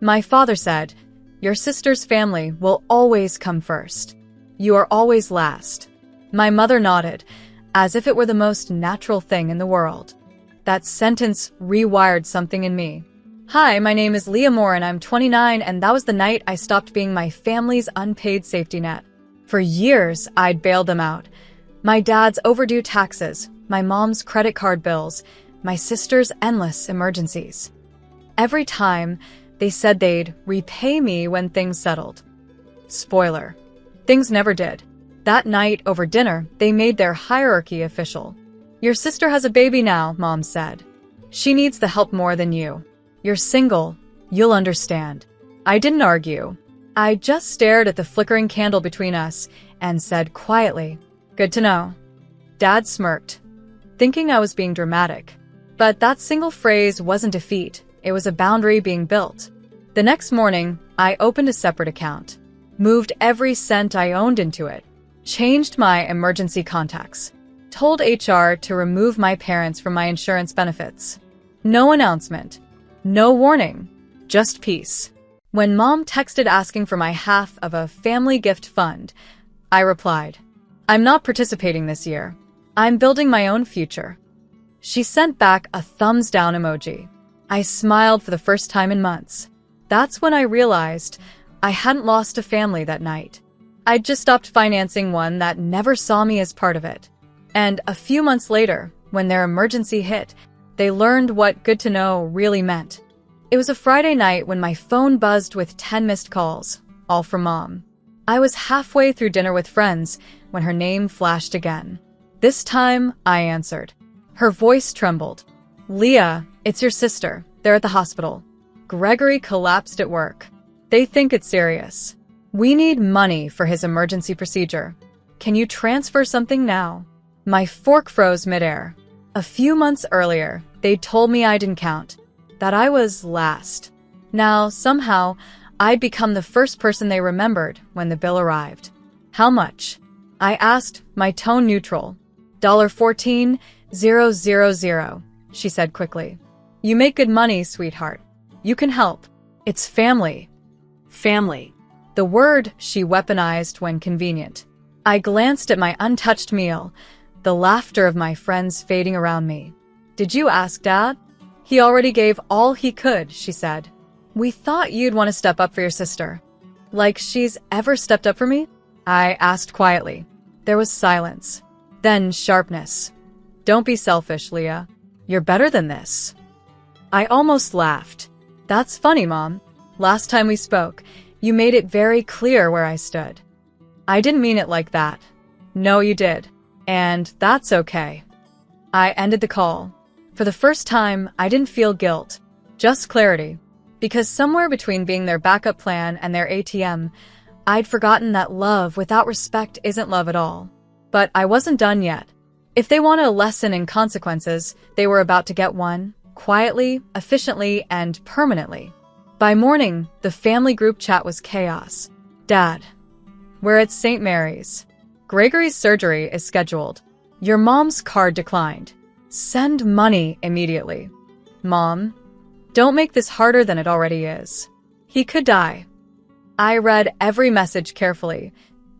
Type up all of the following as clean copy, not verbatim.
My father said, "Your sister's family will always come first. You are always last." My mother nodded, as if it were the most natural thing in the world. That sentence rewired something in me. Hi, my name is Leah Moore and I'm 29, and that was the night I stopped being my family's unpaid safety net. For years, I'd bailed them out. My dad's overdue taxes, my mom's credit card bills, my sister's endless emergencies. Every time, they said they'd repay me when things settled. Spoiler. Things never did. That night, over dinner, they made their hierarchy official. "Your sister has a baby now," Mom said. "She needs the help more than you. You're single. You'll understand." I didn't argue. I just stared at the flickering candle between us and said quietly, "Good to know." Dad smirked, thinking I was being dramatic. But that single phrase wasn't defeat. It was a boundary being built. The next morning, I opened a separate account, moved every cent I owned into it, changed my emergency contacts, told HR to remove my parents from my insurance benefits. No announcement. No warning. Just peace. When Mom texted asking for my half of a family gift fund, I replied, "I'm not participating this year. I'm building my own future." She sent back a thumbs down emoji. I smiled for the first time in months. That's when I realized I hadn't lost a family that night. I'd just stopped financing one that never saw me as part of it. And a few months later, when their emergency hit, they learned what good to know really meant. It was a Friday night when my phone buzzed with 10 missed calls, all from Mom. I was halfway through dinner with friends when her name flashed again. This time, I answered. Her voice trembled. "Leah, it's your sister. They're at the hospital. Gregory collapsed at work. They think it's serious. We need money for his emergency procedure. Can you transfer something now?" My fork froze midair. A few months earlier, they told me I didn't count, that I was last. Now, somehow, I'd become the first person they remembered when the bill arrived. "How much?" I asked, my tone neutral. $14,000, she said quickly. "You make good money, sweetheart. You can help. It's family." Family. The word she weaponized when convenient. I glanced at my untouched meal, the laughter of my friends fading around me. "Did you ask Dad?" "He already gave all he could," she said. "We thought you'd want to step up for your sister." "Like she's ever stepped up for me?" I asked quietly. There was silence. Then sharpness. "Don't be selfish, Leah. You're better than this." I almost laughed. "That's funny, Mom. Last time we spoke, you made it very clear where I stood." "I didn't mean it like that." "No, you did. And that's okay." I ended the call. For the first time, I didn't feel guilt, just clarity. Because somewhere between being their backup plan and their ATM, I'd forgotten that love without respect isn't love at all. But I wasn't done yet. If they wanted a lesson in consequences, they were about to get one, quietly, efficiently, and permanently. By morning, the family group chat was chaos. "Dad, we're at St. Mary's. Gregory's surgery is scheduled. Your mom's card declined. Send money immediately. Mom, don't make this harder than it already is. He could die." I read every message carefully,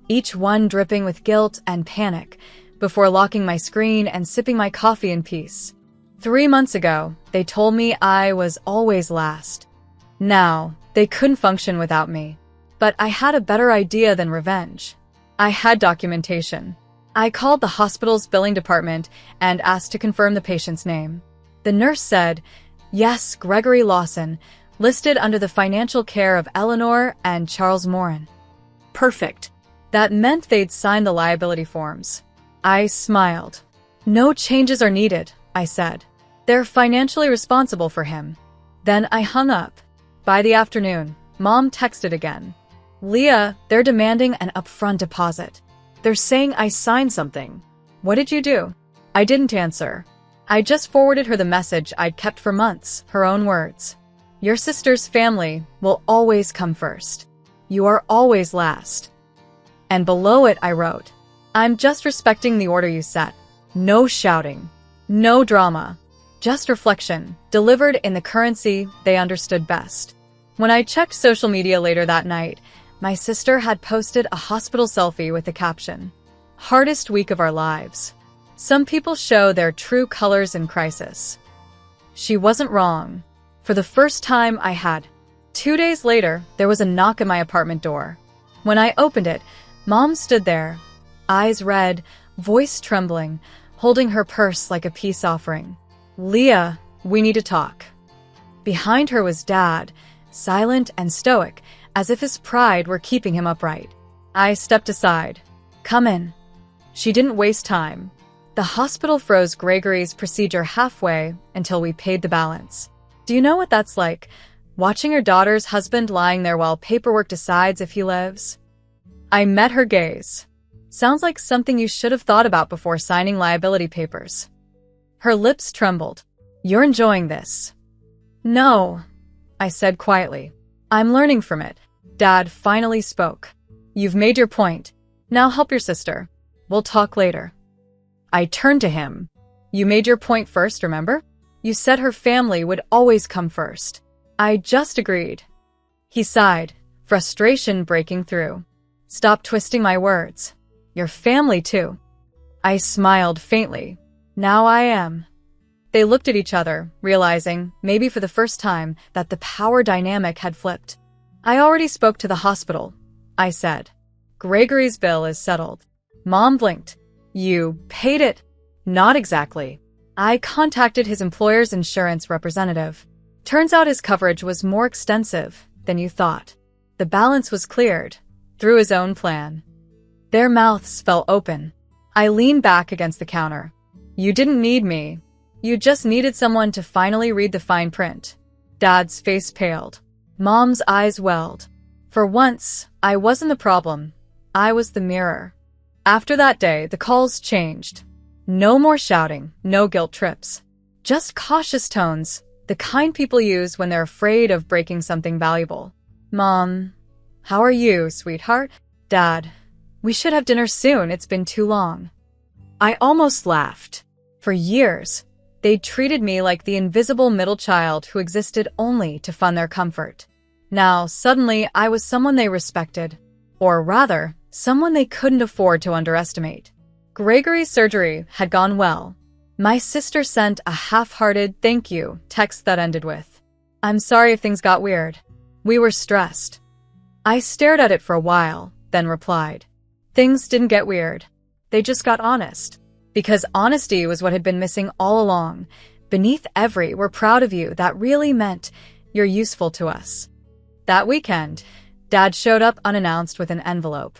each one dripping with guilt and panic, before locking my screen and sipping my coffee in peace. 3 months ago, they told me I was always last. Now, they couldn't function without me. But I had a better idea than revenge. I had documentation. I called the hospital's billing department and asked to confirm the patient's name. The nurse said, "Yes, Gregory Lawson, listed under the financial care of Eleanor and Charles Morin." Perfect. That meant they'd signed the liability forms. I smiled. "No changes are needed," I said. "They're financially responsible for him." Then I hung up. By the afternoon, Mom texted again. "Leah, they're demanding an upfront deposit. They're saying I signed something. What did you do?" I didn't answer. I just forwarded her the message I'd kept for months, her own words. "Your sister's family will always come first. You are always last." And below it I wrote, "I'm just respecting the order you set. No shouting. No drama. Just reflection, delivered in the currency they understood best." When I checked social media later that night, my sister had posted a hospital selfie with the caption, "Hardest week of our lives. Some people show their true colors in crisis." She wasn't wrong. For the first time I had. 2 days later, there was a knock at my apartment door. When I opened it, Mom stood there, eyes red, voice trembling, holding her purse like a peace offering. "Leah, we need to talk." Behind her was Dad, silent and stoic, as if his pride were keeping him upright. I stepped aside. "Come in." She didn't waste time. The hospital froze Gregory's procedure halfway until we paid the balance. Do you know what that's like? Watching your daughter's husband lying there while paperwork decides if he lives? I met her gaze. Sounds like something you should have thought about before signing liability papers. Her lips trembled. "You're enjoying this." "No," I said quietly. "I'm learning from it." Dad finally spoke. "You've made your point. Now help your sister. We'll talk later." I turned to him. "You made your point first, remember? You said her family would always come first." I just agreed. He sighed, frustration breaking through. "Stop twisting my words. Your family, too." I smiled faintly. "Now I am." They looked at each other, realizing, maybe for the first time, that the power dynamic had flipped. "I already spoke to the hospital," I said. "Gregory's bill is settled." Mom blinked. "You paid it?" "Not exactly. I contacted his employer's insurance representative. Turns out his coverage was more extensive than you thought. The balance was cleared through his own plan." Their mouths fell open. I leaned back against the counter. "You didn't need me. You just needed someone to finally read the fine print." Dad's face paled. Mom's eyes welled. For once, I wasn't the problem. I was the mirror. After that day, the calls changed. No more shouting, no guilt trips. Just cautious tones, the kind people use when they're afraid of breaking something valuable. "Mom, how are you, sweetheart?" "Dad, we should have dinner soon, it's been too long." I almost laughed. For years, they'd treated me like the invisible middle child who existed only to fund their comfort. Now, suddenly, I was someone they respected. Or rather, someone they couldn't afford to underestimate. Gregory's surgery had gone well. My sister sent a half-hearted thank you text that ended with, "I'm sorry if things got weird. We were stressed." I stared at it for a while, then replied, "Things didn't get weird. They just got honest." Because honesty was what had been missing all along. Beneath every "we're proud of you" that really meant "you're useful to us." That weekend, Dad showed up unannounced with an envelope.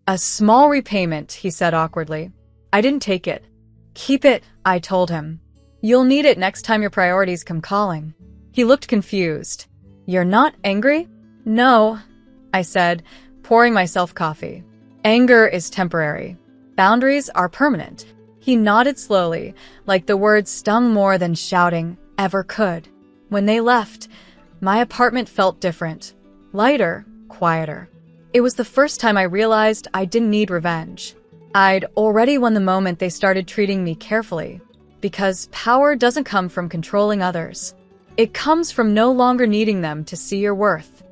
"A small repayment," he said awkwardly. I didn't take it. "Keep it," I told him. "You'll need it next time your priorities come calling." He looked confused. "You're not angry?" "No," I said, pouring myself coffee. "Anger is temporary. Boundaries are permanent." He nodded slowly, like the words stung more than shouting ever could. When they left, my apartment felt different. Lighter, quieter. It was the first time I realized I didn't need revenge. I'd already won the moment they started treating me carefully. Because power doesn't come from controlling others. It comes from no longer needing them to see your worth.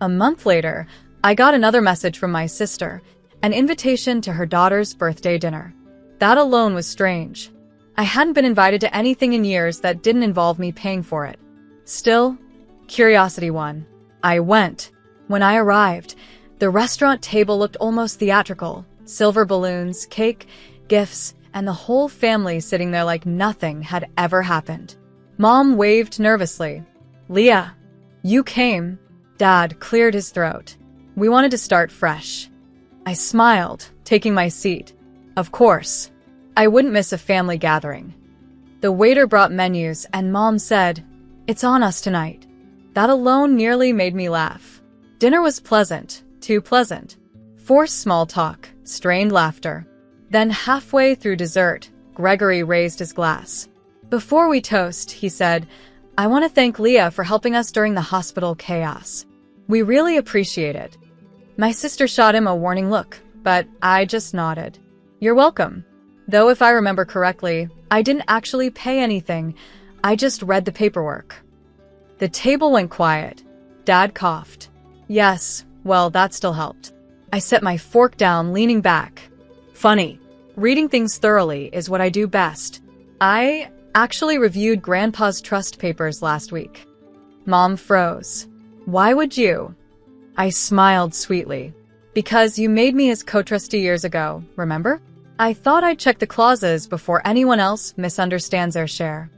A month later, I got another message from my sister, an invitation to her daughter's birthday dinner. That alone was strange. I hadn't been invited to anything in years that didn't involve me paying for it. Still, curiosity won. I went. When I arrived, the restaurant table looked almost theatrical. Silver balloons, cake, gifts, and the whole family sitting there like nothing had ever happened. Mom waved nervously. "Leah, you came." Dad cleared his throat. "We wanted to start fresh." I smiled, taking my seat. Of course. I wouldn't miss a family gathering. The waiter brought menus, and Mom said, "It's on us tonight." That alone nearly made me laugh. Dinner was pleasant, too pleasant. Forced small talk, strained laughter. Then halfway through dessert, Gregory raised his glass. "Before we toast," he said, "I want to thank Leah for helping us during the hospital chaos. We really appreciate it." My sister shot him a warning look, but I just nodded. "You're welcome." Though if I remember correctly, I didn't actually pay anything. I just read the paperwork. The table went quiet. Dad coughed. Yes, well, that still helped. I set my fork down, leaning back. Funny. Reading things thoroughly is what I do best. I actually reviewed Grandpa's trust papers last week. Mom froze. Why would you? I smiled sweetly. Because you made me his co-trustee years ago, remember? I thought I'd check the clauses before anyone else misunderstands their share.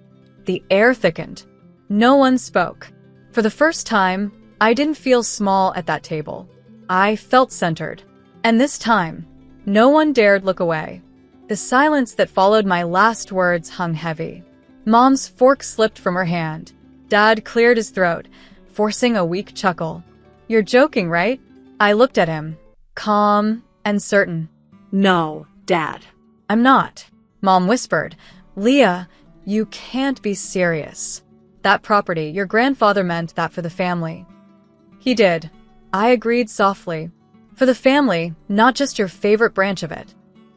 The air thickened. No one spoke. For the first time, I didn't feel small at that table. I felt centered. And this time, no one dared look away. The silence that followed my last words hung heavy. Mom's fork slipped from her hand. Dad cleared his throat, forcing a weak chuckle. You're joking, right? I looked at him, calm and certain. No, Dad. I'm not. Mom whispered. Leah, you can't be serious. That property, your grandfather meant that for the family. He did. I agreed softly. For the family, not just your favorite branch of it.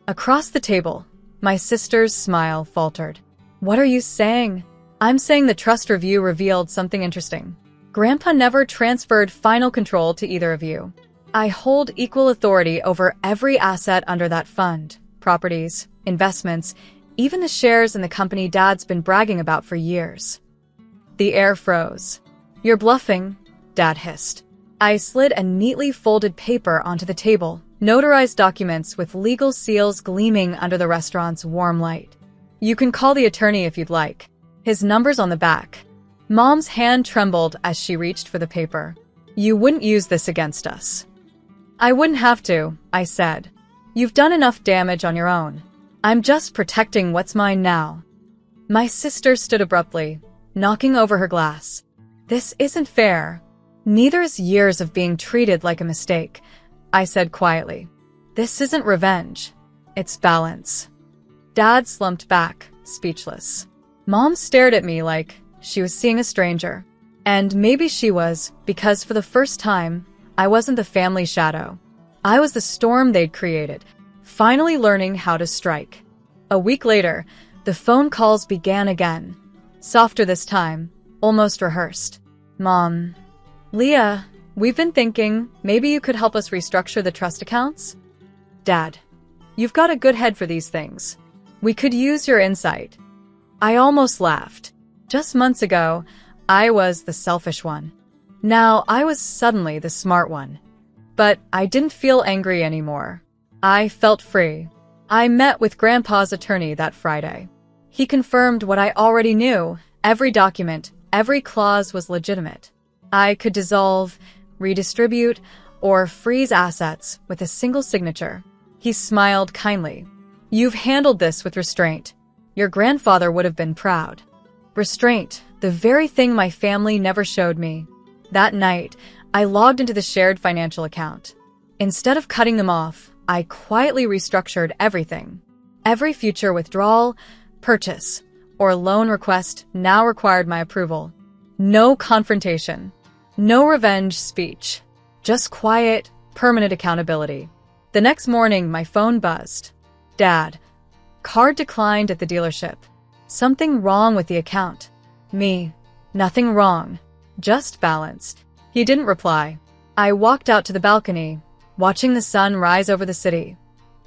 Across the table, my sister's smile faltered. What are you saying? I'm saying the trust review revealed something interesting. Grandpa never transferred final control to either of you. I hold equal authority over every asset under that fund. Properties, investments, even the shares in the company Dad's been bragging about for years. The air froze. You're bluffing, Dad hissed. I slid a neatly folded paper onto the table, notarized documents with legal seals gleaming under the restaurant's warm light. You can call the attorney if you'd like. His number's on the back. Mom's hand trembled as she reached for the paper. You wouldn't use this against us. I wouldn't have to, I said. You've done enough damage on your own. I'm just protecting what's mine now. My sister stood abruptly, knocking over her glass. This isn't fair. Neither is years of being treated like a mistake, I said quietly. This isn't revenge. It's balance. Dad slumped back, speechless. Mom stared at me like she was seeing a stranger. And maybe she was, because for the first time, I wasn't the family shadow. I was the storm they'd created, finally learning how to strike. A week later, the phone calls began again. Softer this time, almost rehearsed. Mom, Leah, we've been thinking maybe you could help us restructure the trust accounts? Dad, you've got a good head for these things. We could use your insight. I almost laughed. Just months ago, I was the selfish one. Now I was suddenly the smart one. But I didn't feel angry anymore. I felt free. I met with Grandpa's attorney that Friday. He confirmed what I already knew. Every document, every clause was legitimate. I could dissolve, redistribute, or freeze assets with a single signature. He smiled kindly. You've handled this with restraint. Your grandfather would have been proud. Restraint, the very thing my family never showed me. That night, I logged into the shared financial account. Instead of cutting them off, I quietly restructured everything. Every future withdrawal, purchase, or loan request now required my approval. No confrontation. No revenge speech. Just quiet, permanent accountability. The next morning, my phone buzzed. Dad. Card declined at the dealership. Something wrong with the account. Me. Nothing wrong. Just balanced. He didn't reply. I walked out to the balcony, watching the sun rise over the city.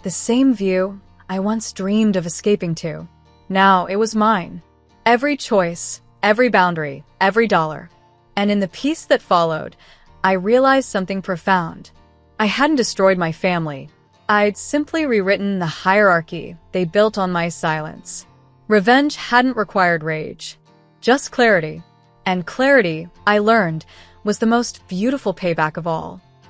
The same view I once dreamed of escaping to. Now it was mine. Every choice, every boundary, every dollar. And in the peace that followed, I realized something profound. I hadn't destroyed my family. I'd simply rewritten the hierarchy they built on my silence. Revenge hadn't required rage, just clarity. And clarity, I learned, was the most beautiful payback of all.